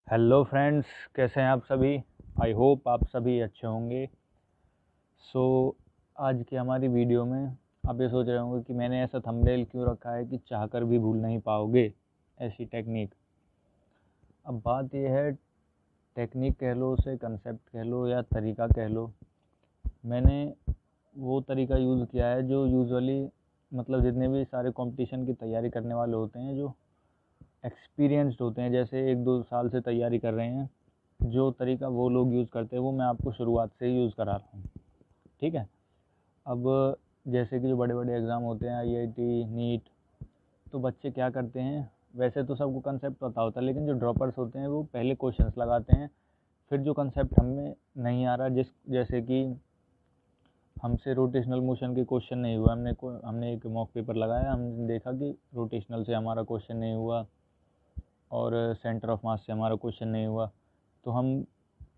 Hello friends, कैसे हैं आप सभी। आई होप आप सभी अच्छे होंगे। सो आज की हमारी वीडियो में आप ये सोच रहे होंगे कि मैंने ऐसा थंबनेल क्यों रखा है कि चाहकर भी भूल नहीं पाओगे ऐसी टेक्निक। अब बात ये है, टेक्निक कह लो, उसे कंसेप्ट कह लो या तरीका कह लो। मैंने वो तरीका यूज़ किया है जो यूजुअली मतलब जितने भी सारे कंपटीशन की तैयारी करने वाले होते हैं, जो एक्सपीरियंस्ड होते हैं, जैसे 1-2 साल से तैयारी कर रहे हैं, जो तरीका वो लोग यूज़ करते हैं वो मैं आपको शुरुआत से ही यूज़ करा रहा हूँ। ठीक है। अब जैसे कि जो बड़े बड़े एग्ज़ाम होते हैं, आईआईटी, नीट, तो बच्चे क्या करते हैं, वैसे तो सबको कंसेप्ट पता होता है, लेकिन जो ड्रॉपर्स होते हैं वो पहले क्वेश्चंस लगाते हैं। फिर जो कंसेप्ट हमें नहीं आ रहा, जैसे कि हमसे रोटेशनल मोशन के क्वेश्चन नहीं हुआ, हमने एक मॉक पेपर लगाया, हमने देखा कि रोटेशनल से हमारा क्वेश्चन नहीं हुआ और सेंटर ऑफ मास से हमारा क्वेश्चन नहीं हुआ, तो हम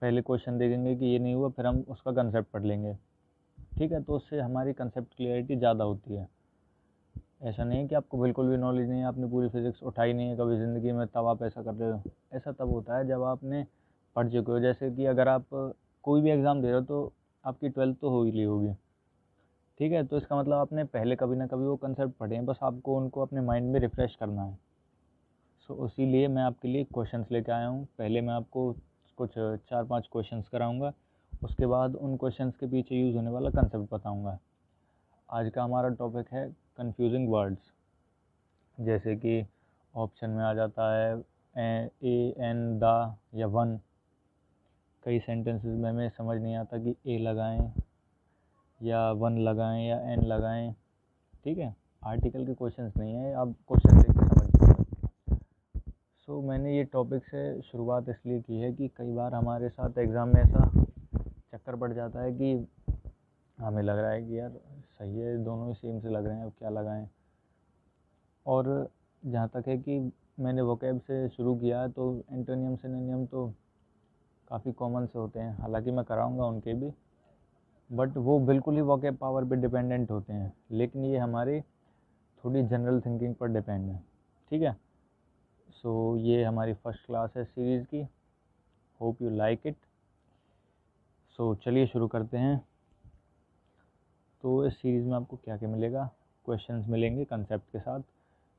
पहले क्वेश्चन देखेंगे कि ये नहीं हुआ, फिर हम उसका कंसेप्ट पढ़ लेंगे। ठीक है, तो उससे हमारी कंसेप्ट क्लियरिटी ज़्यादा होती है। ऐसा नहीं है कि आपको बिल्कुल भी नॉलेज नहीं है, आपने पूरी फिज़िक्स उठाई नहीं है कभी ज़िंदगी में, तब आप ऐसा कर रहे हो। ऐसा तब होता है जब आपने पढ़ चुके हो। जैसे कि अगर आप कोई भी एग्ज़ाम दे रहे हो तो आपकी 12th तो हो ही ली होगी। ठीक है, तो इसका मतलब आपने पहले कभी ना कभी वो कंसेप्ट पढ़े हैं, बस आपको उनको अपने माइंड में रिफ़्रेश करना है। सो इसीलिए मैं आपके लिए क्वेश्चंस लेके आया हूँ। पहले मैं आपको कुछ 4-5 क्वेश्चंस कराऊंगा, उसके बाद उन क्वेश्चंस के पीछे यूज़ होने वाला कंसेप्ट बताऊंगा। आज का हमारा टॉपिक है कंफ्यूजिंग वर्ड्स। जैसे कि ऑप्शन में आ जाता है ए, एन, द या वन। कई सेंटेंसेस में हमें समझ नहीं आता कि ए लगाएं या वन लगाएं या एन लगाएं। ठीक है, आर्टिकल के क्वेश्चंस नहीं है, आप क्वेश्चन देख के समझ जाओगे। सो मैंने ये टॉपिक से शुरुआत इसलिए की है कि कई बार हमारे साथ एग्ज़ाम में ऐसा चक्कर पड़ जाता है कि हमें लग रहा है कि यार सही है, दोनों ही सेम से लग रहे हैं, अब क्या लगाएं। और जहाँ तक है कि मैंने वोकैब से शुरू किया है, तो एंटोनियम सिनोनियम तो काफ़ी कॉमन से होते हैं, हालांकि मैं कराऊंगा उनके भी, बट वो बिल्कुल ही वोकैब पावर पे डिपेंडेंट होते हैं, लेकिन ये हमारी थोड़ी जनरल थिंकिंग पर डिपेंड है। ठीक है। सो ये हमारी फर्स्ट क्लास है सीरीज़ की। Hope you like it. So चलिए शुरू करते हैं। तो इस सीरीज़ में आपको क्या क्या मिलेगा, क्वेश्चंस मिलेंगे कंसेप्ट के साथ।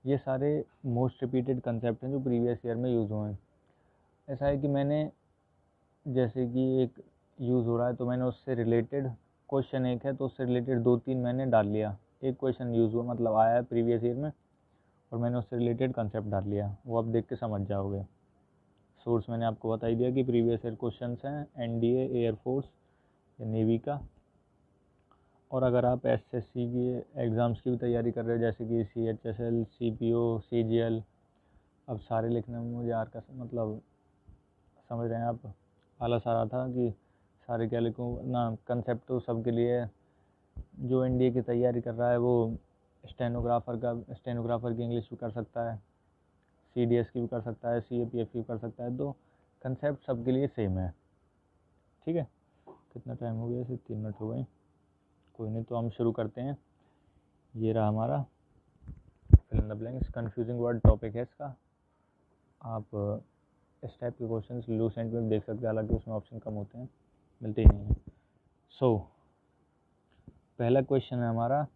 ये सारे मोस्ट रिपीटेड कंसेप्ट हैं जो प्रीवियस ईयर में यूज़ हुए हैं। ऐसा है कि मैंने, जैसे कि एक यूज़ हो रहा है तो मैंने उससे रिलेटेड क्वेश्चन, एक है तो उससे रिलेटेड 2-3 मैंने डाल लिया। एक क्वेश्चन यूज़ हुआ मतलब आया है प्रीवियस ईयर में, और मैंने उससे रिलेटेड कंसेप्ट डाल लिया, वो आप देख के समझ जाओगे। सोर्स मैंने आपको बता ही दिया कि प्रीवियस ईयर क्वेश्चन हैं एनडीए, एयरफोर्स या नेवी का। और अगर आप एसएससी की एग्ज़ाम्स की भी तैयारी कर रहे हो, जैसे कि सीएचएसएल, सीपीओ, सीजीएल, अब सारे लिखने में मुझे आर का मतलब समझ रहे हैं आप, आलस आ रहा था कि सारे क्या लिखूँ ना। कंसेप्ट तो सबके लिए है। जो एनडीए की तैयारी कर रहा है वो स्टेनोग्राफर की इंग्लिश भी कर सकता है, सीडीएस की भी कर सकता है, सीएपीएफ की भी कर सकता है, तो कंसेप्ट सबके लिए सेम है। ठीक है। कितना टाइम हो गया, सिर्फ 3 मिनट हो गए। कोई नहीं, तो हम शुरू करते हैं। ये रहा हमारा fill in the blanks, confusing word topic है इसका। आप इस टाइप के क्वेश्चंस लूसेंट में देख सकते हैं, हालांकि उसमें ऑप्शन कम होते हैं, मिलते ही नहीं हैं। सो पहला क्वेश्चन है हमारा,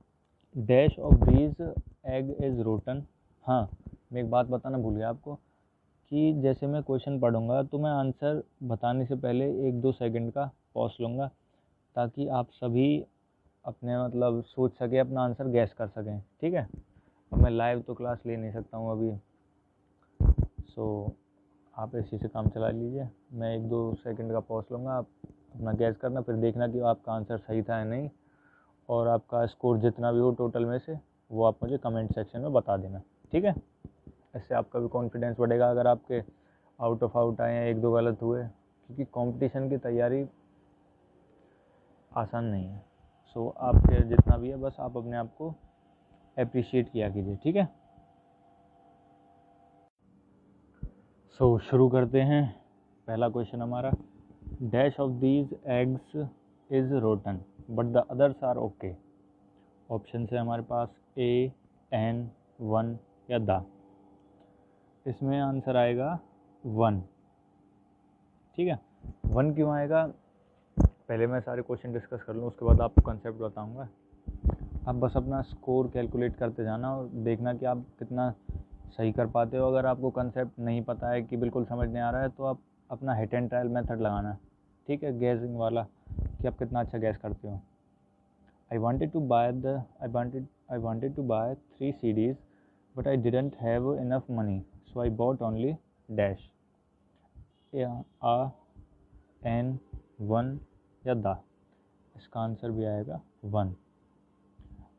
dash of these egg is rotten. हाँ, मैं एक बात बताना भूल गया आपको कि जैसे मैं क्वेश्चन पढ़ूंगा तो मैं आंसर बताने से पहले 1-2 सेकंड का पॉज लूँगा, ताकि आप सभी अपने मतलब सोच सके, अपना आंसर गैस कर सकें। ठीक है। अब मैं लाइव तो क्लास ले नहीं सकता हूँ अभी, सो आप इसी से काम चला लीजिए। मैं 1-2 सेकंड का पॉज लूँगा, आप अपना गैस करना, फिर देखना कि आपका आंसर सही था या नहीं, और आपका स्कोर जितना भी हो टोटल में से वो आप मुझे कमेंट सेक्शन में बता देना। ठीक है। इससे आपका भी कॉन्फिडेंस बढ़ेगा अगर आपके आउट आए हैं, 1-2 गलत हुए, क्योंकि कंपटीशन की तैयारी आसान नहीं है। सो आपके जितना भी है, बस आप अपने आप को अप्रिशिएट किया कीजिए। ठीक है। सो शुरू करते हैं। पहला क्वेश्चन हमारा, dash of these eggs is rotten but the others are okay. Option है हमारे पास ए, एन, वन या द। इसमें आंसर आएगा वन। ठीक है। 1 क्यों आएगा, पहले मैं सारे क्वेश्चन डिस्कस कर लूँ, उसके बाद आपको कंसेप्ट बताऊँगा। आप बस अपना स्कोर कैलकुलेट करते जाना और देखना कि आप कितना सही कर पाते हो। अगर आपको कंसेप्ट नहीं पता है कि बिल्कुल समझ नहीं आ रहा है तो आप अपना हिट एंड ट्रायल मेथड लगाना, ठीक है, गैसिंग वाला, कि आप कितना अच्छा गैस करते हो। I wanted to buy 3 CDs, but I didn't have enough money, so I bought only dash, a, n, 1 या द। इसका आंसर भी आएगा 1।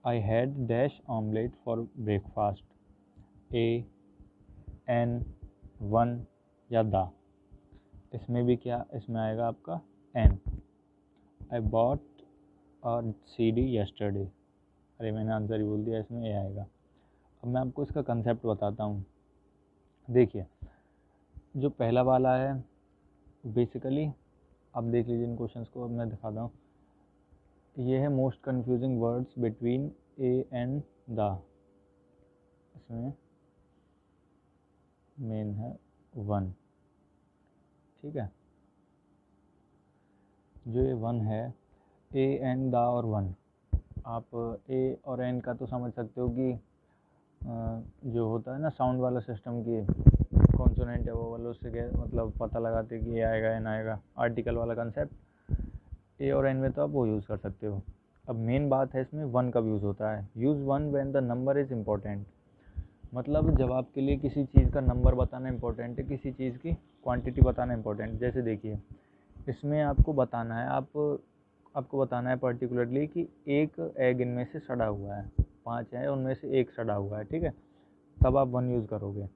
I had dash omelette for breakfast, a, n, 1 या द। इसमें भी क्या, इसमें आएगा आपका n। I bought a CD yesterday, अरे मैंने आंसर ही बोल दिया, इसमें ए आएगा। अब मैं आपको इसका कंसेप्ट बताता हूँ। देखिए, जो पहला वाला है बेसिकली, आप देख लीजिए इन क्वेश्चंस को, अब मैं दिखाता हूँ। ये है most confusing words between A and the, इसमें मेन है 1, ठीक है। जो ये 1 है, ए एन द और 1, आप ए और एन का तो समझ सकते हो कि जो होता है ना साउंड वाला सिस्टम की कॉन्सोनेंट है वो वाला, उससे क्या मतलब पता लगाते कि ए आएगा एन आएगा, आर्टिकल वाला कंसेप्ट। ए और एन में तो आप वो यूज़ कर सकते हो। अब मेन बात है इसमें 1 कब यूज़ होता है। Use 1 when the number is important, मतलब जब आपके लिए किसी चीज़ का नंबर बताना इम्पोर्टेंट है, किसी चीज़ की क्वांटिटी बताना इम्पोर्टेंट। जैसे देखिए, इसमें आपको बताना है, आपको बताना है पर्टिकुलरली कि एक एग इनमें से सड़ा हुआ है, 5 है उनमें से एक सड़ा हुआ है, ठीक है, तब आप 1 यूज़ करोगे।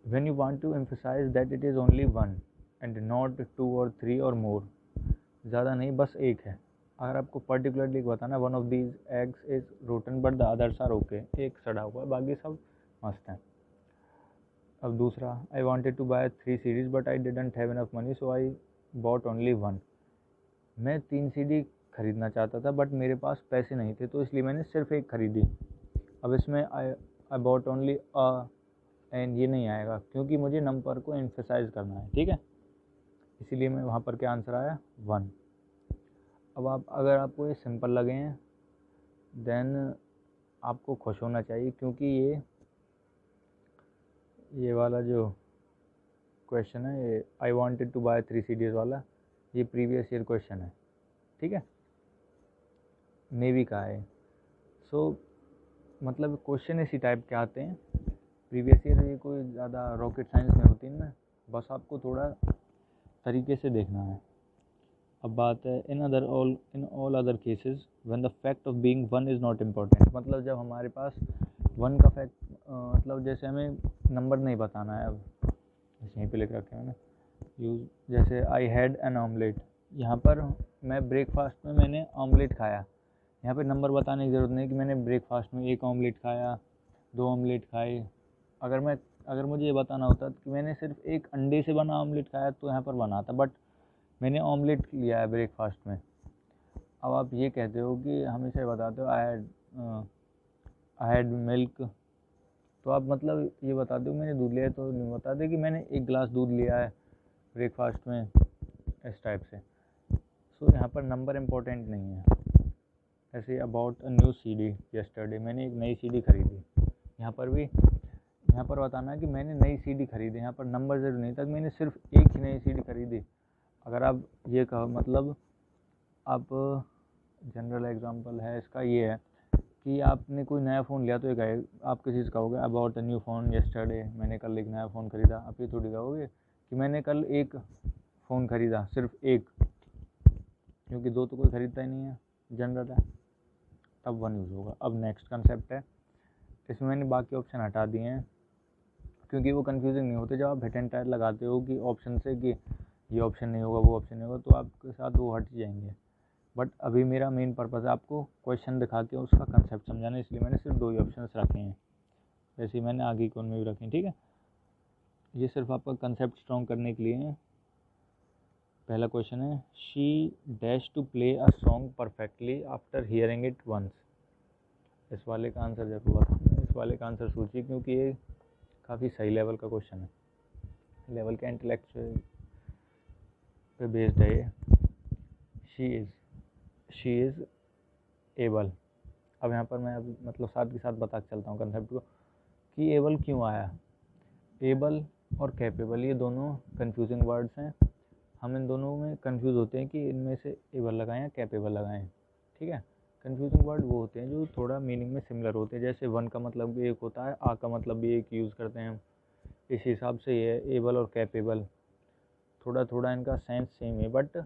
When you want to emphasize that it is only 1 and not 2 or 3 or more, ज़्यादा नहीं बस एक है। अगर आपको पर्टिकुलरली बताना, one of these eggs is rotten but the others are okay, एक सड़ा हुआ है बाकी सब मस्त हैं। अब दूसरा, I wanted to buy 3 CDs but I didn't have enough money so I bought only 1। मैं 3 CD खरीदना चाहता था बट मेरे पास पैसे नहीं थे तो इसलिए मैंने सिर्फ एक खरीदी। अब इसमें आई बॉट ओनली अ एंड ये नहीं आएगा क्योंकि मुझे नंबर को एम्फेसाइज करना है, ठीक है, इसीलिए मैं वहाँ पर क्या आंसर आया 1। अब अगर आपको ये सिंपल लगे हैं देन आपको खुश होना चाहिए, क्योंकि ये वाला जो क्वेश्चन है, ये I wanted to buy 3 CDs वाला, ये प्रीवियस ईयर क्वेश्चन है, ठीक है, नेवी का है। सो मतलब क्वेश्चन इसी टाइप के आते हैं प्रीवियस ईयर, ये कोई ज़्यादा रॉकेट साइंस में होती है ना, बस आपको थोड़ा तरीके से देखना है। अब बात है in all other cases when the fact of being 1 is not important, मतलब जब हमारे पास 1 का फैक्ट, मतलब जैसे हमें नंबर नहीं बताना है। अब यहीं पे लिख रखे हैं ना यूज, जैसे आई हैड एन ऑमलेट, यहाँ पर मैं ब्रेकफास्ट में मैंने ऑमलेट खाया, यहाँ पे नंबर बताने की ज़रूरत नहीं कि मैंने ब्रेकफास्ट में 1 ऑमलेट खाया, 2 ऑमलेट खाए। अगर मुझे ये बताना होता कि मैंने सिर्फ 1 अंडे से बना ऑमलेट खाया तो यहाँ पर बना था, बट मैंने ऑमलेट लिया है ब्रेकफास्ट में। अब आप ये कहते हो कि हमेशा बताते हो आई हैड मिल्क, तो आप मतलब ये बताते हो मैंने दूध लिया है, तो नहीं बताते कि मैंने 1 गिलास दूध लिया है ब्रेकफास्ट में, इस टाइप से। सो यहाँ पर नंबर इम्पोर्टेंट नहीं है। ऐसे about a new CD yesterday, मैंने एक नई CD खरीदी, यहाँ पर बताना है कि मैंने नई CD खरीदी, यहाँ पर नंबर ज़रूर नहीं था, मैंने सिर्फ एक ही नई CD खरीदी। अगर आप ये कहो, मतलब आप जनरल एग्जांपल है इसका ये है कि आपने कोई नया फ़ोन लिया तो एक आप किसी से कहोगे about a new phone yesterday, मैंने कल एक नया फ़ोन खरीदा। आप ये थोड़ी कहोगे कि मैंने कल एक फ़ोन खरीदा, सिर्फ एक, क्योंकि 2 तो कोई खरीदता ही नहीं है, जनरल है, तब 1 यूज़ होगा। अब नेक्स्ट कंसेप्ट है, इसमें मैंने बाकी ऑप्शन हटा दिए हैं क्योंकि वो कंफ्यूजिंग नहीं होते। जब आप हिट एंड ट्रायल लगाते हो कि ऑप्शन से कि ये ऑप्शन नहीं होगा वो ऑप्शन नहीं होगा, तो आपके साथ वो हट जाएंगे। बट अभी मेरा मेन पर्पज़ है आपको क्वेश्चन दिखा के उसका कंसेप्ट समझाना, इसलिए मैंने सिर्फ 2 ही ऑप्शन रखे हैं, वैसे ही मैंने आगे की उनमें भी रखे हैं, ठीक है। ये सिर्फ आपका कंसेप्ट स्ट्रॉन्ग करने के लिए है। पहला क्वेश्चन है, she dash to play a song perfectly after hearing it once. इस वाले का आंसर जरूर बताना, इस वाले का आंसर सोचिए, क्योंकि ये काफ़ी सही लेवल का क्वेश्चन है, लेवल का इंटेलेक्चुअल पे बेस्ड है ये। She is able. अब यहाँ पर मैं अब मतलब साथ के साथ बता के चलता हूँ कंसेप्ट को कि एबल क्यों आया। एबल और कैपेबल ये दोनों कंफ्यूजिंग वर्ड्स हैं। हम इन दोनों में कंफ्यूज होते हैं कि इनमें से एबल लगाएं या कैपेबल लगाएं। ठीक है, कंफ्यूजिंग वर्ड वो होते हैं जो थोड़ा मीनिंग में सिमिलर होते हैं। जैसे वन का मतलब भी एक होता है, आ का मतलब भी एक यूज़ करते हैं हम। इस हिसाब से ये एबल और कैपेबल थोड़ा थोड़ा इनका सेंस सेम है, बट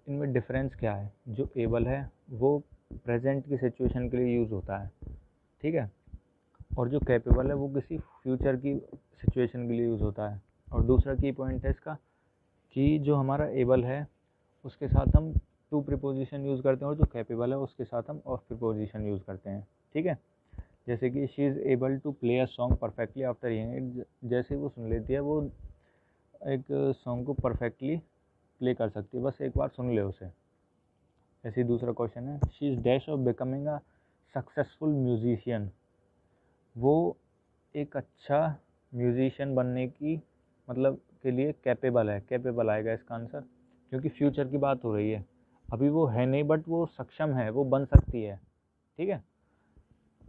इनमें डिफरेंस क्या है। जो एबल है वो प्रेजेंट की सिचुएशन के लिए यूज़ होता है, ठीक है, और जो कैपेबल है वो किसी फ्यूचर की सिचुएशन के लिए यूज़ होता है। और दूसरा की पॉइंट है इसका कि जो हमारा एबल है उसके साथ हम टू प्रीपोजिशन यूज़ करते हैं, और जो कैपेबल है उसके साथ हम ऑफ प्रीपोजिशन यूज़ करते हैं। ठीक है, जैसे कि she is able to play a song perfectly after hearing it. जैसे वो सुन लेती है, वो एक सॉन्ग को परफेक्टली प्ले कर सकती है, बस एक बार सुन ले उसे। ऐसे ही दूसरा क्वेश्चन है, she is dash of becoming a successful musician. वो एक अच्छा म्यूजिशियन बनने की मतलब के लिए कैपेबल है। कैपेबल आएगा इसका आंसर, क्योंकि फ्यूचर की बात हो रही है। अभी वो है नहीं, बट वो सक्षम है, वो बन सकती है। ठीक है,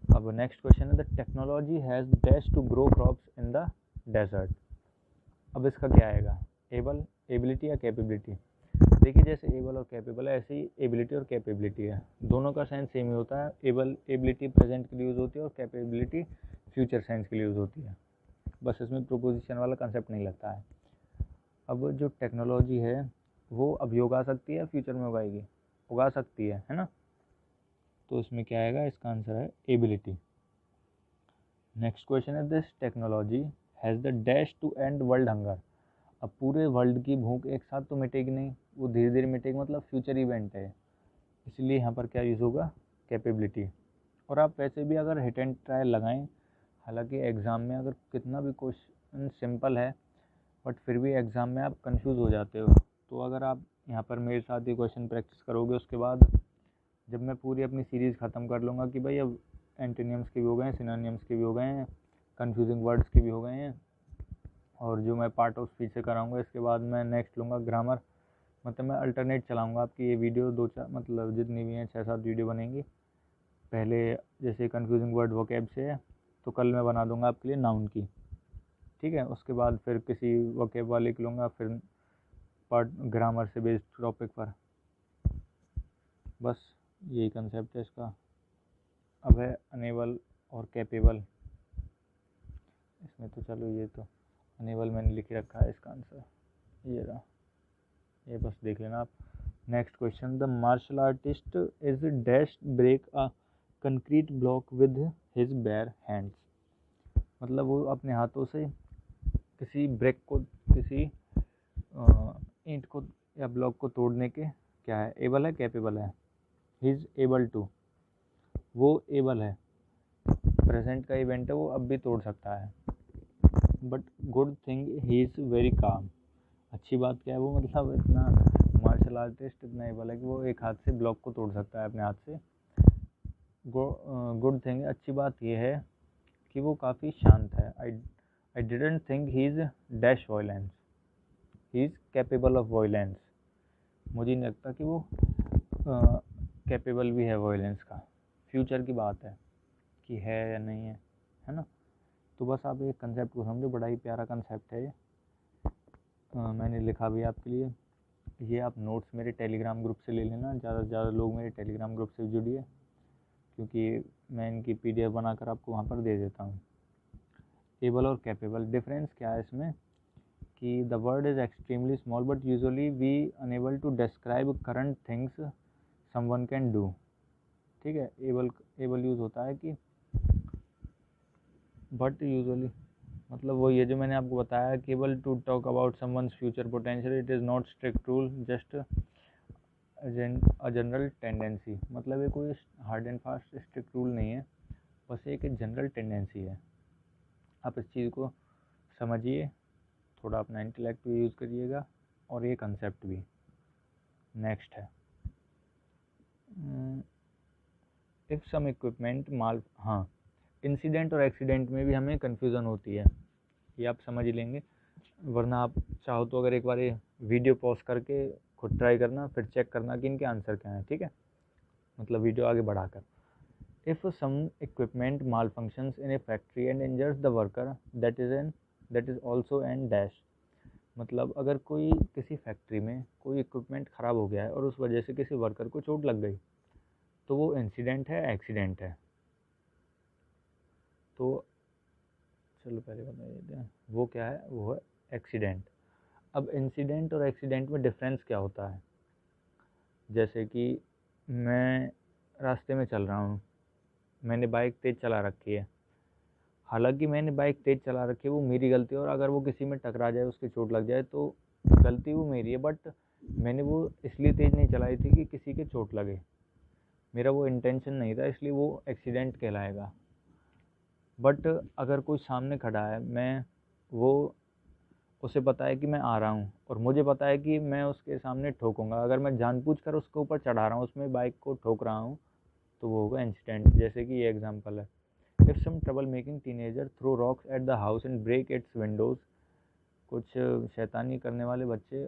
अब नेक्स्ट क्वेश्चन है, the technology has dash to grow crops in the desert. अब इसका क्या आएगा, एबल, एबिलिटी या कैपेबिलिटी। देखिए जैसे एबल और कैपेबल है, ऐसे ही एबिलिटी और कैपेबिलिटी है। दोनों का सेंस सेम ही होता है। एबिलिटी प्रेजेंट के लिए यूज़ होती है और कैपेबिलिटी फ्यूचर सेंस के लिए यूज़ होती है। बस इसमें प्रोपोजिशन वाला कंसेप्ट नहीं लगता है। अब जो टेक्नोलॉजी है वो अभी उगा सकती है, फ्यूचर में उगाएगी, उगा सकती है ना। तो इसमें क्या आएगा, इसका आंसर है एबिलिटी। नेक्स्ट क्वेश्चन है, this technology has the dash to end world hunger. अब पूरे वर्ल्ड की भूख एक साथ तो मिटेगी नहीं, वो धीरे धीरे मिटेगी, मतलब फ्यूचर इवेंट है, इसलिए यहाँ पर क्या यूज़ होगा, कैपेबिलिटी। और आप वैसे भी अगर हिट एंड ट्रायल लगाएं, हालांकि एग्ज़ाम में अगर कितना भी क्वेश्चन सिंपल है बट फिर भी एग्ज़ाम में आप कंफ्यूज हो जाते हो, तो अगर आप यहाँ पर मेरे साथ ही क्वेश्चन प्रैक्टिस करोगे, उसके बाद जब मैं पूरी अपनी सीरीज़ ख़त्म कर लूँगा कि भाई अब एंटोनिम्स के भी हो गए हैं, सिनोनिम्स के भी हो गए हैं, कन्फ्यूजिंग वर्ड्स के भी हो गए हैं, और जो मैं पार्ट ऑफ स्पीच से कराऊंगा, इसके बाद मैं नेक्स्ट लूँगा ग्रामर। मतलब मैं अल्टरनेट चलाऊंगा आपकी ये वीडियो, 2-4 मतलब जितनी भी हैं 6-7 वीडियो बनेंगी। पहले जैसे कन्फ्यूजिंग वर्ड वोकैब से है, तो कल मैं बना दूंगा आपके लिए नाउन की। ठीक है, उसके बाद फिर किसी वोकैब वाले की लूँगा, फिर पार्ट ग्रामर से बेस्ड टॉपिक पर। बस यही कंसेप्ट है इसका। अब है अनेबल और कैपेबल। इसमें तो चलो ये तो अनेबल मैंने लिख रखा है, इसका आंसर ये रहा, ये बस देख लेना आप। Next question, the martial artist is dash break a concrete block with his bare hands. मतलब वो अपने हाथों से किसी ब्रेक को, किसी ईंट को या ब्लॉक को तोड़ने के क्या है, एबल है कैपेबल है। ही इज एबल टू, वो एबल है, प्रेजेंट का इवेंट है, वो अब भी तोड़ सकता है। But good thing he is very calm. अच्छी बात क्या है, वो मतलब इतना मार्शल आर्टिस्ट इतना एबल है कि वो एक हाथ से ब्लॉक को तोड़ सकता है अपने हाथ से। गुड थिंग, अच्छी बात यह है कि वो काफ़ी शांत है। I didn't think he is dash violence, he is capable of violence. मुझे नहीं लगता कि वो कैपेबल भी है वायलेंस का। फ्यूचर की बात है कि है या नहीं है ना। तो बस आप एक कंसेप्ट को समझो, बड़ा ही प्यारा कंसेप्ट है ये। मैंने लिखा भी आपके लिए। ये आप नोट्स मेरे टेलीग्राम ग्रुप से ले लेना, ज़्यादा से ज़्यादा लोग मेरे टेलीग्राम ग्रुप से जुड़िए, क्योंकि मैं इनकी PDF बनाकर आपको वहाँ पर दे देता हूँ। एबल और कैपेबल डिफरेंस क्या है इसमें, कि the word is extremely small but usually we unable to describe current things someone can do. ठीक है, एबल यूज़ होता है कि बट यूजुअली, मतलब वो ये जो मैंने आपको बताया, capable to talk about someone's future potential, it is not strict rule, just a general tendency. मतलब ये कोई hard and fast strict rule नहीं है, बस एक जनरल टेंडेंसी है। आप इस चीज़ को समझिए, थोड़ा अपना इंटेलेक्ट भी यूज़ करिएगा, और ये कंसेप्ट भी। नेक्स्ट है, इफ़ सम इक्विपमेंट माल, हाँ, इंसिडेंट और एक्सीडेंट में भी हमें कन्फ्यूज़न होती है, ये आप समझ लेंगे। वरना आप चाहो तो अगर एक बार ये वीडियो पॉज करके खुद ट्राई करना, फिर चेक करना कि इनके आंसर क्या हैं, ठीक है, मतलब वीडियो आगे बढ़ाकर। If some equipment malfunctions in a factory and injures the worker that is also an dash. मतलब अगर कोई किसी फैक्ट्री में कोई इक्विपमेंट ख़राब हो गया है और उस वजह से किसी वर्कर को चोट लग गई, तो वो इंसिडेंट है एक्सीडेंट है। तो चलो पहले बता देते हैं वो क्या है, वो है एक्सीडेंट। अब इंसिडेंट और एक्सीडेंट में डिफरेंस क्या होता है, जैसे कि मैं रास्ते में चल रहा हूँ, मैंने बाइक तेज़ चला रखी है, हालांकि मैंने बाइक तेज़ चला रखी है वो मेरी गलती है, और अगर वो किसी में टकरा जाए उसकी चोट लग जाए तो गलती वो मेरी है, बट मैंने वो इसलिए तेज़ नहीं चलाई थी कि किसी के चोट लगे, मेरा वो इंटेंशन नहीं था, इसलिए वो एक्सीडेंट कहलाएगा। बट अगर कोई सामने खड़ा है, मैं वो उसे पता है कि मैं आ रहा हूँ और मुझे पता है कि मैं उसके सामने ठोकूंगा, अगर मैं जानबूझकर उसके ऊपर चढ़ा रहा हूँ, उसमें बाइक को ठोक रहा हूँ, तो वो होगा इंसिडेंट। जैसे कि ये एग्जांपल है, if some trouble making teenager throw rocks at the house and break its windows. कुछ शैतानी करने वाले बच्चे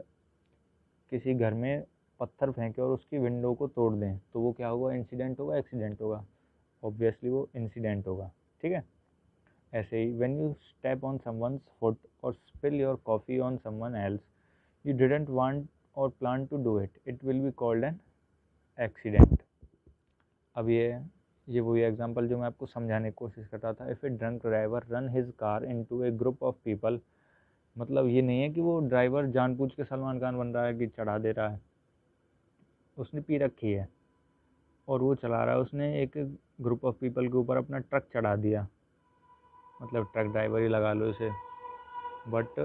किसी घर में पत्थर फेंके और उसकी विंडो को तोड़ दें, तो वो क्या होगा, इंसिडेंट होगा एक्सीडेंट होगा? ऑब्वियसली वो इंसिडेंट होगा, ठीक है। ऐसे ही when you step on someone's foot or spill your coffee on someone else you didn't want or plan to do it, it will be called an accident. अब ये वही एग्जांपल जो मैं आपको समझाने की कोशिश कर रहा था। If A drunk driver run his car into A group of people, मतलब ये नहीं है कि वो ड्राइवर जानबूझ के सलमान खान बन रहा है कि चढ़ा दे रहा है, उसने पी रखी है और वो चला रहा है, उसने एक ग्रुप ऑफ पीपल के ऊपर अपना ट्रक चढ़ा दिया, मतलब ट्रक ड्राइवर ही लगा लो इसे, बट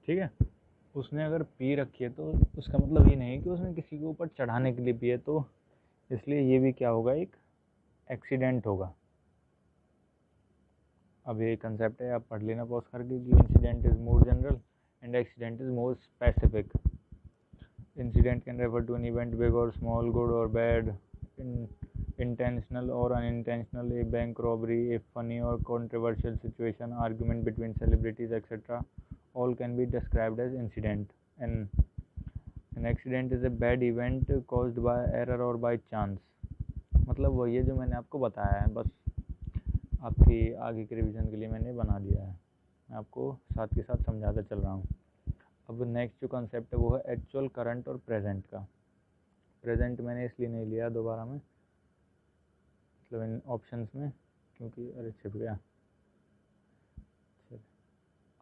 ठीक है, उसने अगर पी रखी है तो उसका मतलब ये नहीं है कि उसने किसी के ऊपर चढ़ाने के लिए पी है, तो इसलिए ये भी क्या होगा, एक एक्सीडेंट होगा। अब ये कंसेप्ट है, आप पढ़ लेना पॉज करके कि incident is more general and accident is more specific. Incident can refer to an event big or small, good or bad, intentional or unintentional, a bank robbery, a funny or controversial situation, argument between celebrities, etc. All can be described as incident. An accident is a bad event caused by error or by chance। मतलब वही है जो मैंने आपको बताया है, बस आपकी आगे के रिवीजन के लिए मैंने बना दिया है, मैं आपको साथ के साथ समझाता चल रहा हूँ। अब नेक्स्ट जो कॉन्सेप्ट है वो है एक्चुअल, करंट और प्रेजेंट का। प्रेजेंट मैंने इसलिए नहीं लिया दोबारा में, मतलब इन ऑप्शंस में, क्योंकि अरे छिप गया,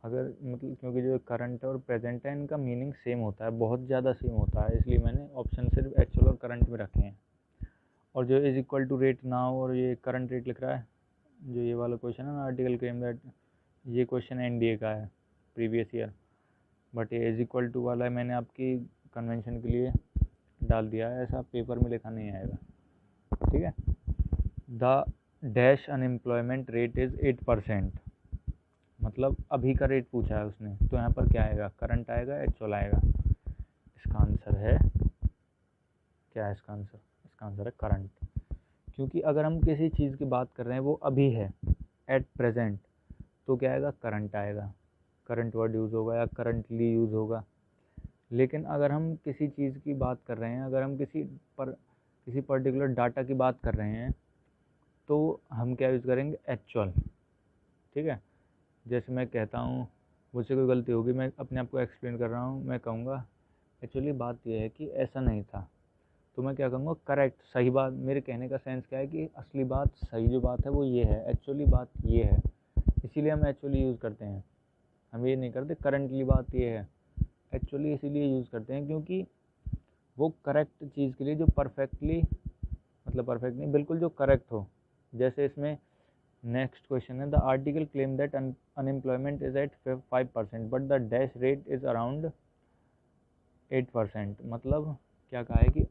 अगर मतलब क्योंकि जो करंट और प्रेजेंट है इनका मीनिंग सेम होता है, बहुत ज़्यादा सेम होता है, इसलिए मैंने ऑप्शन सिर्फ एक्चुअल और करंट में रखे हैं। और जो is equal to rate now और ये करंट रेट लिख रहा है, जो ये वाला क्वेश्चन है ना, आर्टिकल क्लेम दैट, ये क्वेश्चन एनडीए का है प्रीवियस ईयर, बट ये इज़ इक्वल टू वाला मैंने आपकी कन्वेंशन के लिए डाल दिया है, ऐसा पेपर में लिखा नहीं आएगा, ठीक है। The dash unemployment rate is 8%, मतलब अभी का रेट पूछा है उसने, तो यहाँ पर क्या आएगा, करंट आएगा, एक्चुअल आएगा। इसका आंसर है क्या है, इसका आंसर है करंट, क्योंकि अगर हम किसी चीज़ की बात कर रहे हैं वो अभी है, एट प्रेजेंट, तो क्या आएगा, करंट आएगा, करंट वर्ड यूज़ होगा या करंटली यूज़ होगा। लेकिन अगर हम किसी चीज़ की बात कर रहे हैं, अगर हम किसी पर्टिकुलर डाटा की बात कर रहे हैं, तो हम क्या यूज़ करेंगे, एक्चुअल, ठीक है। जैसे मैं कहता हूँ मुझसे कोई गलती होगी, मैं अपने आप को एक्सप्लेन कर रहा हूँ, मैं कहूँगा एक्चुअली बात यह है कि ऐसा नहीं था, तो मैं क्या कहूँगा, करेक्ट, सही बात। मेरे कहने का सेंस क्या है कि असली बात, सही जो बात है वो ये है, एक्चुअली बात ये है, इसीलिए हम एक्चुअली यूज़ करते हैं, हम ये नहीं करते करंटली बात ये है। एक्चुअली इसीलिए यूज़ करते हैं क्योंकि वो करेक्ट चीज़ के लिए जो परफेक्टली, मतलब परफेक्ट नहीं, बिल्कुल जो करेक्ट हो। जैसे इसमें नेक्स्ट क्वेश्चन है, the article claim that unemployment is at 5% but the dash rate is around 8%। मतलब क्या कहा है कि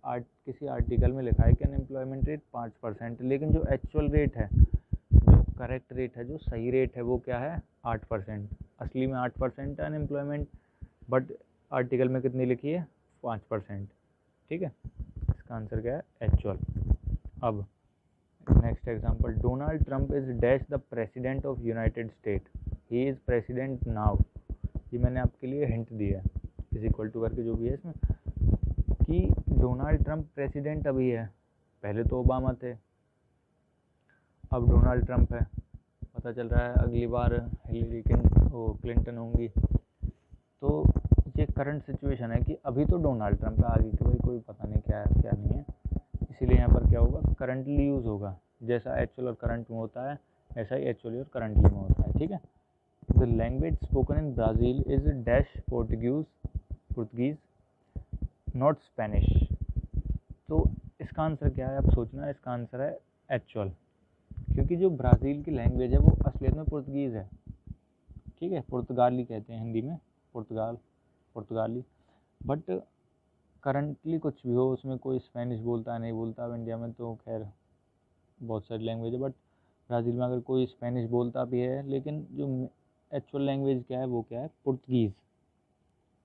किसी आर्टिकल में लिखा है कि अनएम्प्लॉयमेंट रेट 5%, लेकिन जो एक्चुअल रेट है, जो करेक्ट रेट है, जो सही रेट है, वो क्या है, 8%। असली में 8% है अनएम्प्लॉयमेंट, बट आर्टिकल में कितनी लिखी है, 5%, ठीक है। इसका आंसर क्या है, एक्चुअल। अब next example, Donald Trump is dash the president of United state, he is president now, ये मैंने आपके लिए हिंट दिया है, इज इक्वल टू करके जो भी है इसमें, कि डोनाल्ड ट्रंप प्रेसिडेंट अभी है, पहले तो ओबामा थे, अब डोनाल्ड ट्रंप है। पता चल रहा है अगली बार हिलरी क्लिंटन होंगी। तो ये करंट सिचुएशन है कि अभी तो डोनाल्ड ट्रंप है, आगे के भाई कोई पता नहीं क्या है क्या नहीं है, इसीलिए यहाँ पर क्या होगा, करंटली यूज़ होगा। जैसा एक्चुअल और करंट में होता है ऐसा ही एक्चुअली और करंटली में होता है, ठीक है। The language spoken in Brazil is dash Portuguese not Spanish. तो इसका आंसर क्या है, आप सोचना, इसका आंसर है एक्चुअल, क्योंकि जो ब्राज़ील की लैंग्वेज है वो असलियत में पुर्तगीज़ है, ठीक है, पुर्तगाली कहते हैं हिंदी में, पुर्तगाली। बट करंटली कुछ भी हो, उसमें कोई स्पेनिश बोलता है नहीं बोलता, अब इंडिया में तो खैर बहुत सारी लैंग्वेज है, बट ब्राज़ील में अगर कोई स्पेनिश बोलता भी है, लेकिन जो एक्चुअल लैंग्वेज क्या है वो क्या है, पुर्तगीज़,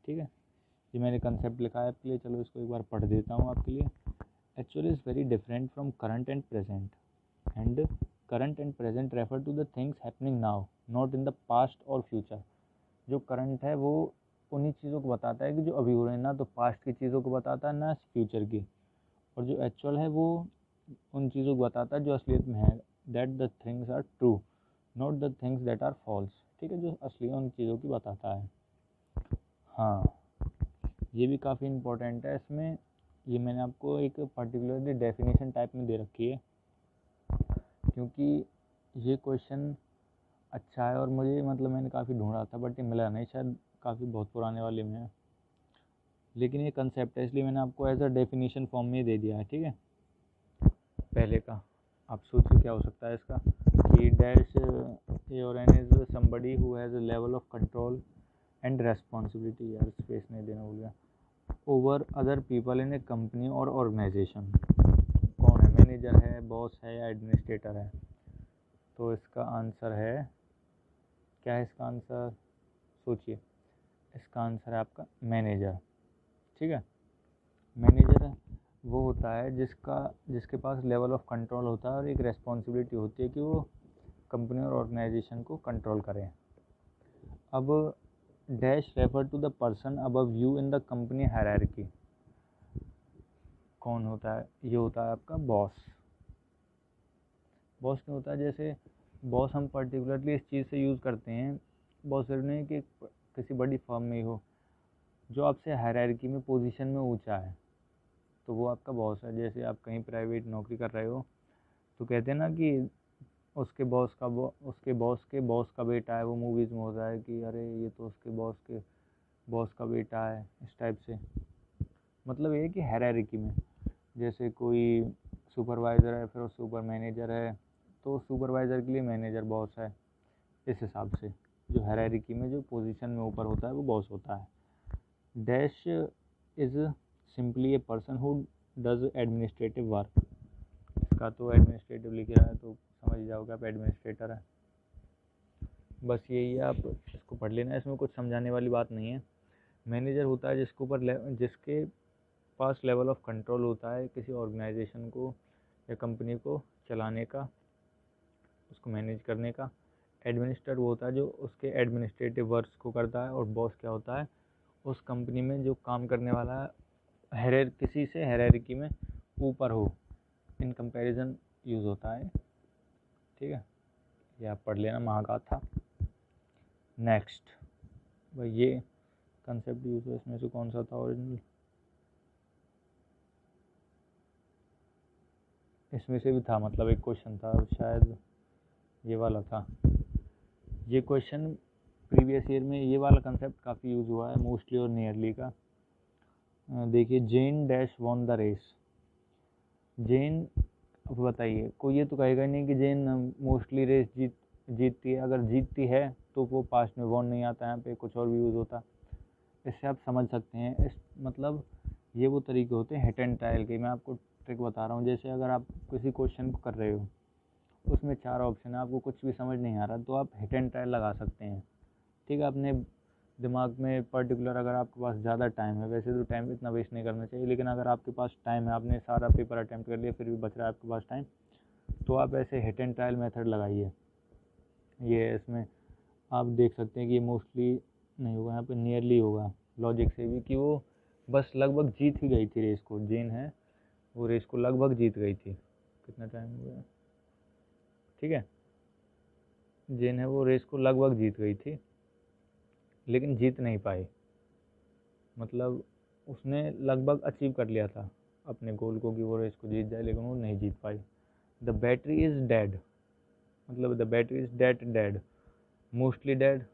ठीक है। ये मैंने कंसेप्ट लिखा है आपके लिए, चलो इसको एक बार पढ़ देता हूँ आपके लिए। Actually is very different from current and present, and current and present refer to the things happening now, not in the past or future. जो करंट है वो उन्हीं चीज़ों को बताता है कि जो अभी हो रहे हैं, ना तो पास्ट की चीज़ों को बताता है ना फ्यूचर की, और जो एक्चुअल है वो उन चीज़ों को बताता है जो असलियत में है, that the things are true not the things that are false, ठीक है, जो असली है उन चीज़ों की बताता है। हाँ, ये भी काफ़ी इम्पोर्टेंट है इसमें, ये मैंने आपको एक पर्टिकुलरली डेफिनेशन टाइप में दे रखी है, क्योंकि ये क्वेश्चन अच्छा है और मुझे मतलब मैंने काफ़ी ढूंढा था बट ये मिला नहीं, शायद काफ़ी बहुत पुराने वाले में है, लेकिन ये कंसेप्ट है इसलिए मैंने आपको एज अ डेफिनेशन फॉर्म में दे दिया है, ठीक है। पहले का आप सोचिए क्या हो सकता है इसका, कि dash a or an is somebody who has a level of control and responsibility, यार स्पेस नहीं देना भूल गया, over other people in a company or organisation. कौन है, मैनेजर है, बॉस है, या एडमिनिस्ट्रेटर है? तो इसका आंसर है, क्या है इसका आंसर, सोचिए, इसका आंसर है आपका मैनेजर, ठीक है। मैनेजर वो होता है जिसके पास लेवल ऑफ कंट्रोल होता है और एक रेस्पॉन्सिबिलिटी होती है कि वो कंपनी और ऑर्गेनाइजेशन को कंट्रोल करें। अब dash refer to the person above you in the company hierarchy, कौन होता है, ये होता है आपका बॉस। बॉस क्या होता है, जैसे बॉस हम पर्टिकुलरली इस चीज़ से यूज़ करते हैं, बॉस सिर्फ नहीं कि किसी बड़ी फर्म में ही हो, जो आपसे हायरार्की में पोजीशन में ऊंचा है तो वो आपका बॉस है। जैसे आप कहीं प्राइवेट नौकरी कर रहे हो तो कहते हैं ना कि उसके बॉस के बॉस का बेटा है, वो मूवीज़ में होता है कि अरे ये तो उसके बॉस का बेटा है, इस टाइप से। मतलब ये है कि हायरार्की में जैसे कोई सुपरवाइज़र है, फिर सुपर मैनेजर है, तो सुपरवाइज़र के लिए मैनेजर बॉस है, इस हिसाब से जो हायरार्की में जो पोजीशन में ऊपर होता है वो बॉस होता है। Dash is simply a person who does administrative work, इसका तो एडमिनिस्ट्रेटिव लिख रहा है तो समझ जाओगे आप एडमिनिस्ट्रेटर है, बस यही है, आप इसको पढ़ लेना, इसमें कुछ समझाने वाली बात नहीं है। मैनेजर होता है जिसके पास लेवल ऑफ कंट्रोल होता है किसी ऑर्गेनाइजेशन को या कंपनी को चलाने का, उसको मैनेज करने का। एडमिनिस्ट्रेटर वो होता है जो उसके एडमिनिस्ट्रेटिव वर्क्स को करता है, और बॉस क्या होता है, उस कंपनी में जो काम करने वाला किसी से हायरार्की में ऊपर हो, इन कंपैरिजन यूज़ होता है, ठीक है। ये आप पढ़ लेना महागाथा। नेक्स्ट भाई, ये कंसेप्ट यूज़ है, इसमें से कौन सा था ओरिजिनल, इसमें से भी था, मतलब एक क्वेश्चन था शायद ये वाला था। ये क्वेश्चन प्रीवियस ईयर में ये वाला कंसेप्ट काफ़ी यूज़ हुआ है, मोस्टली और नियरली का। देखिए, जेन डैश वॉन द रेस, जेन, अब बताइए, कोई ये तो कहेगा नहीं कि जेन मोस्टली रेस जीतती है, अगर जीतती है तो वो पास्ट में वॉन नहीं आता, यहाँ पे कुछ और भी यूज़ होता। इससे आप समझ सकते हैं, इस मतलब ये वो तरीके होते हैं हिट एंड ट्रायल के। मैं आपको ट्रिक बता रहा हूँ, जैसे अगर आप किसी क्वेश्चन को कर रहे हो, उसमें 4 ऑप्शन है, आपको कुछ भी समझ नहीं आ रहा तो आप हिट एंड ट्रायल लगा सकते हैं, ठीक है। अपने दिमाग में पर्टिकुलर, अगर आपके पास ज़्यादा टाइम है, वैसे तो टाइम इतना वेस्ट नहीं करना चाहिए, लेकिन अगर आपके पास टाइम है, आपने सारा पेपर अटैम्प्ट कर लिया फिर भी बच रहा है आपके पास टाइम, तो आप ऐसे हिट एंड ट्रायल मेथड लगाइए। ये इसमें आप देख सकते हैं कि ये मोस्टली नहीं होगा, यहाँ पे नियरली होगा लॉजिक से भी, कि वो बस लगभग जीत ही गई थी रेस को। जेन है वो रेस को लगभग जीत गई थी। कितना टाइम हो गया? ठीक है, जेन है वो रेस को लगभग जीत गई थी, लेकिन जीत नहीं पाई। मतलब उसने लगभग अचीव कर लिया था अपने गोल को कि वो रेस को जीत जाए, लेकिन वो नहीं जीत पाई। द बैटरी इज़ डेड, मतलब the battery is dead, mostly dead,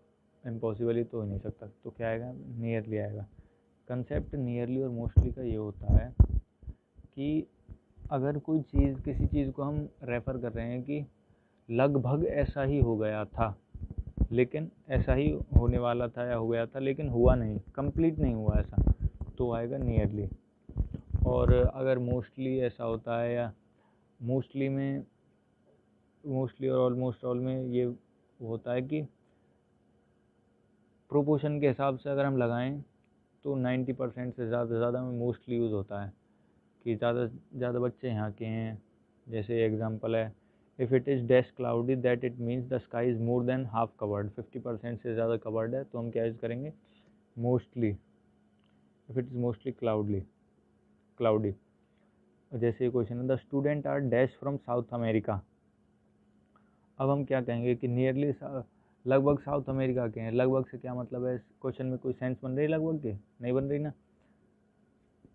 impossible ही तो हो नहीं सकता, तो क्या आएगा? नियरली आएगा। कंसेप्ट नियरली और मोस्टली का ये होता है कि अगर कोई चीज़, किसी चीज़ को हम रेफ़र कर रहे हैं कि लगभग ऐसा ही हो गया था, लेकिन ऐसा ही होने वाला था या हो गया था, लेकिन हुआ नहीं, कंप्लीट नहीं हुआ ऐसा, तो आएगा नियरली। और अगर मोस्टली ऐसा होता है, या मोस्टली और ऑलमोस्ट ऑल में ये होता है कि प्रोपोर्शन के हिसाब से अगर हम लगाएं तो 90% से ज़्यादा में मोस्टली यूज़ होता है कि ज़्यादा बच्चे यहाँ के हैं। जैसे एग्जांपल है, if it is dash cloudy that it means the sky is more than half covered, 50% से ज़्यादा कवर्ड है, तो हम क्या यूज़ करेंगे? Mostly. If it is mostly cloudy. जैसे क्वेश्चन है, the student are dash from South America. अब हम क्या कहेंगे कि नियरली लगभग साउथ अमेरिका के हैं। लगभग से क्या मतलब है? क्वेश्चन में कोई सेंस बन रही है लगभग की? नहीं बन रही ना।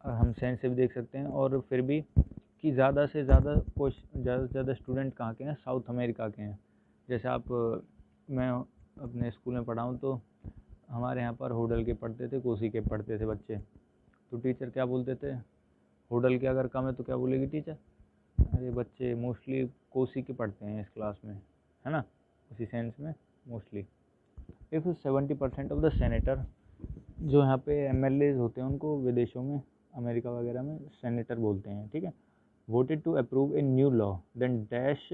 हम सेंस से भी देख सकते हैं, और फिर भी कि ज़्यादा से ज़्यादा स्टूडेंट कहाँ के हैं? साउथ अमेरिका के हैं। जैसे मैं अपने स्कूल में पढ़ा हूँ, तो हमारे यहाँ पर होडल के पढ़ते थे, कोसी के पढ़ते थे बच्चे, तो टीचर क्या बोलते थे? होडल के अगर कम है तो क्या बोलेगी टीचर? अरे बच्चे मोस्टली कोसी के पढ़ते हैं इस क्लास में, है ना, उसी सेंस में mostly. If 70% of the senator, जो यहाँ पे MLAs होते हैं उनको विदेशों में, अमेरिका वगैरह में सेनेटर बोलते हैं, ठीक है, voted to approve a new law, then dash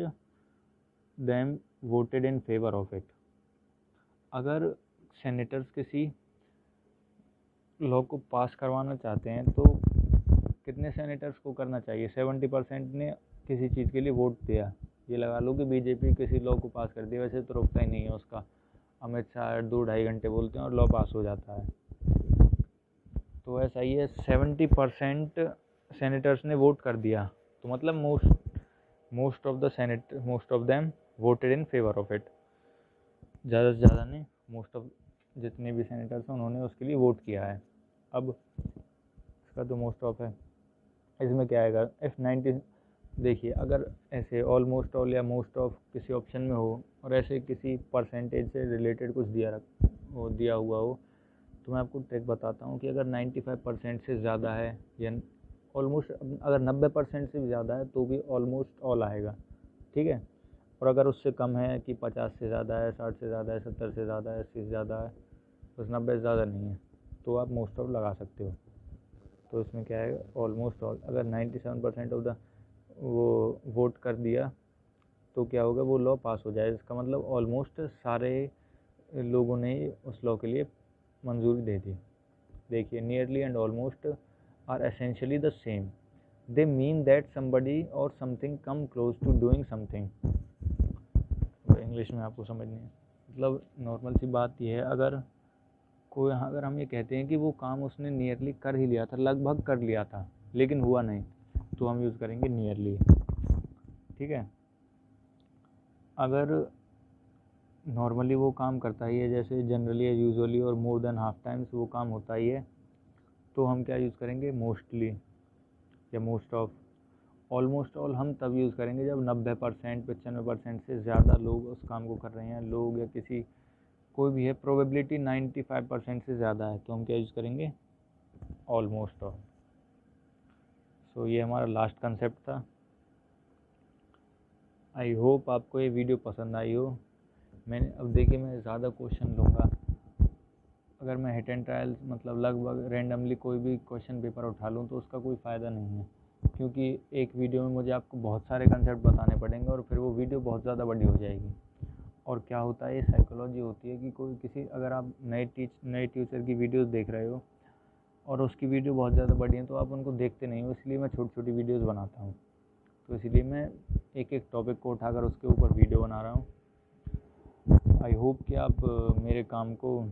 them voted in favor of it। अगर सेनेटर्स किसी लॉ को पास करवाना चाहते हैं तो कितने सेनेटर्स को करना चाहिए? 70% ने किसी चीज़ के लिए वोट दिया। ये लगा लो कि बीजेपी किसी लॉ को पास कर दिया, वैसे तो रोकता ही नहीं है उसका, अमित शाह 2-2.5 घंटे बोलते हैं और लॉ पास हो जाता है। तो ऐसा ही है, 70% सेनेटर्स ने वोट कर दिया, तो मतलब most of them voted in favour of it. ज़्यादा से ज़्यादा ने, मोस्ट ऑफ जितने भी सेनेटर्स हैं उन्होंने उसके लिए वोट किया है। अब इसका तो मोस्ट ऑफ है, इसमें क्या आएगा? इफ़ 90, देखिए अगर ऐसे ऑलमोस्ट ऑल या मोस्ट ऑफ किसी ऑप्शन में हो और ऐसे किसी परसेंटेज से रिलेटेड कुछ दिया हुआ हो, तो मैं आपको ट्रिक बताता हूँ कि अगर 95% से ज़्यादा है, या ऑलमोस्ट, अगर 90% से भी ज़्यादा है तो भी ऑलमोस्ट ऑल आएगा, ठीक है। और अगर उससे कम है कि 50 से ज़्यादा है, 60 से ज़्यादा है, 70 से ज़्यादा है, 80 से ज़्यादा है, बस 90 से ज़्यादा नहीं है, तो आप मोस्ट ऑफ लगा सकते हो। तो इसमें क्या है? Almost all. अगर 97% ऑफ द वो वोट कर दिया तो क्या होगा? वो लॉ पास हो जाए। इसका मतलब ऑलमोस्ट सारे लोगों ने उस लॉ के लिए मंजूरी दे दी। देखिए, nearly and almost are essentially the same, they mean that somebody or something come close to doing something. English में आपको समझनी है, मतलब नॉर्मल सी बात यह है, अगर हम ये कहते हैं कि वो काम उसने नियरली कर ही लिया था, लगभग कर लिया था, लेकिन हुआ नहीं, तो हम यूज़ करेंगे नियरली, ठीक है। अगर नॉर्मली वो काम करता ही है, जैसे जनरली, यूजुअली और मोर देन हाफ टाइम्स वो काम होता ही है, तो हम क्या यूज़ करेंगे? मोस्टली या मोस्ट ऑफ। ऑलमोस्ट ऑल हम तब यूज़ करेंगे जब 90%, 95% से ज़्यादा लोग उस काम को कर रहे हैं, लोग या किसी कोई भी है, प्रोबेबिलिटी 95% से ज़्यादा है, तो हम क्या यूज़ करेंगे? Almost all. सो ये हमारा लास्ट कंसेप्ट था। आई होप आपको ये वीडियो पसंद आई हो। अब देखिए, मैं ज़्यादा क्वेश्चन लूँगा। अगर मैं हिट एंड ट्रायल, मतलब लगभग रेंडमली कोई भी क्वेश्चन पेपर उठा लूँ, तो उसका कोई फ़ायदा नहीं है, क्योंकि एक वीडियो में मुझे आपको बहुत सारे कंसेप्ट बताने पड़ेंगे और फिर वो वीडियो बहुत ज़्यादा बड़ी हो जाएगी। और क्या होता है, ये साइकोलॉजी होती है कि अगर आप नए टीचर की वीडियोस देख रहे हो और उसकी वीडियो बहुत ज़्यादा बड़ी है, तो आप उनको देखते नहीं हो, इसलिए मैं छोटी छोटी वीडियोस बनाता हूँ। तो इसीलिए मैं एक एक टॉपिक को उठाकर उसके ऊपर वीडियो बना रहा हूँ। आई होप कि आप मेरे काम को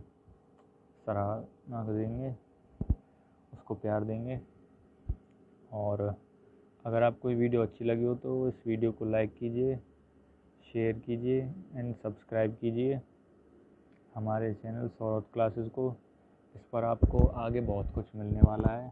सराहना देंगे, उसको प्यार देंगे। और अगर आपको ये वीडियो अच्छी लगी हो तो इस वीडियो को लाइक कीजिए, शेयर कीजिए एंड सब्सक्राइब कीजिए हमारे चैनल सौरभ क्लासेस को। इस पर आपको आगे बहुत कुछ मिलने वाला है।